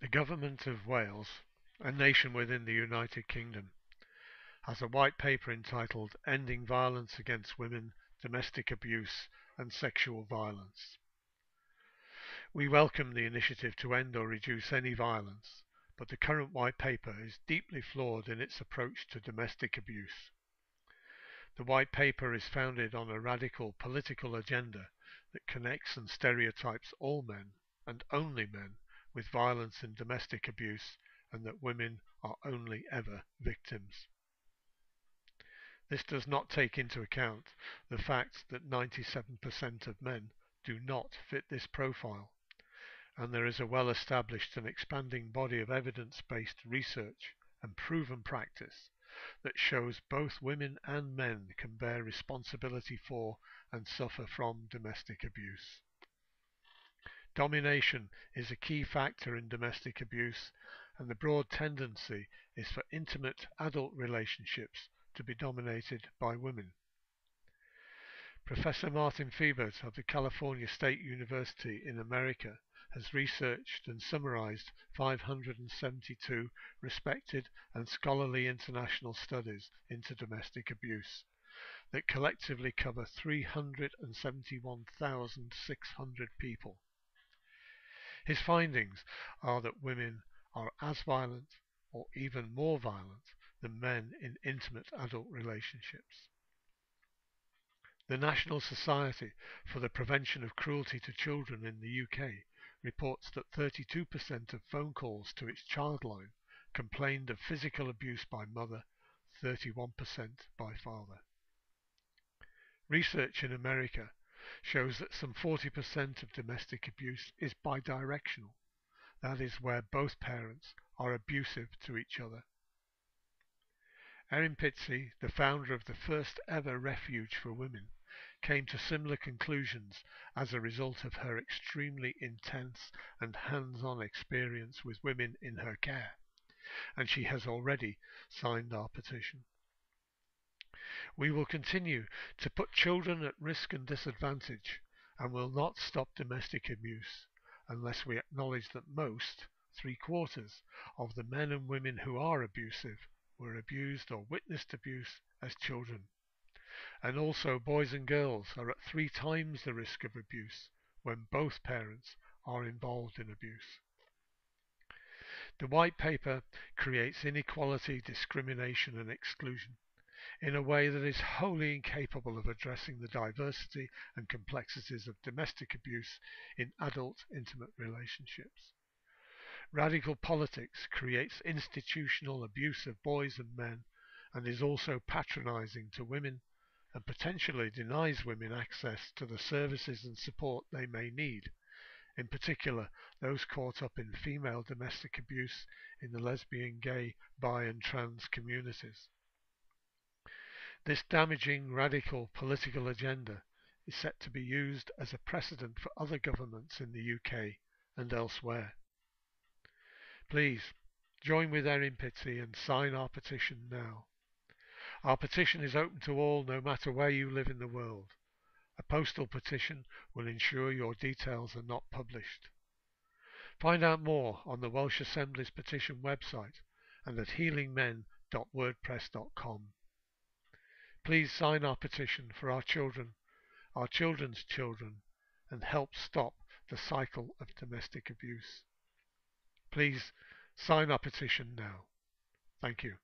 The Government of Wales, a nation within the United Kingdom, has a white paper entitled Ending Violence Against Women, Domestic Abuse and Sexual Violence. We welcome the initiative to end or reduce any violence, but the current white paper is deeply flawed in its approach to domestic abuse. The white paper is founded on a radical political agenda that connects and stereotypes all men, and only men, with violence and domestic abuse, and that women are only ever victims. This does not take into account the fact that 97% of men do not fit this profile, and there is a well-established and expanding body of evidence-based research and proven practice that shows both women and men can bear responsibility for and suffer from domestic abuse. Domination is a key factor in domestic abuse, and the broad tendency is for intimate adult relationships to be dominated by women. Professor Martin Fiebert of the California State University in America has researched and summarized 572 respected and scholarly international studies into domestic abuse that collectively cover 371,600 people. His findings are that women are as violent or even more violent than men in intimate adult relationships. The National Society for the Prevention of Cruelty to Children in the UK reports that 32% of phone calls to its childline complained of physical abuse by mother, 31% by father. Research in America shows that some 40% of domestic abuse is bidirectional, that is, where both parents are abusive to each other. Erin Pitsey, the founder of the first ever refuge for women, came to similar conclusions as a result of her extremely intense and hands-on experience with women in her care, and she has already signed our petition. We will continue to put children at risk and disadvantage, and will not stop domestic abuse unless we acknowledge that most, 3/4, of the men and women who are abusive were abused or witnessed abuse as children. And also boys and girls are at 3 times the risk of abuse when both parents are involved in abuse. The white paper creates inequality, discrimination and exclusion in a way that is wholly incapable of addressing the diversity and complexities of domestic abuse in adult intimate relationships. Radical politics creates institutional abuse of boys and men, and is also patronizing to women, and potentially denies women access to the services and support they may need, in particular those caught up in female domestic abuse in the lesbian, gay, bi and trans communities. This damaging radical political agenda is set to be used as a precedent for other governments in the UK and elsewhere. Please join with Erin Pitsey and sign our petition now. Our petition is open to all, no matter where you live in the world. A postal petition will ensure your details are not published. Find out more on the Welsh Assembly's petition website and at healingmen.wordpress.com. Please sign our petition for our children, our children's children, and help stop the cycle of domestic abuse. Please sign our petition now. Thank you.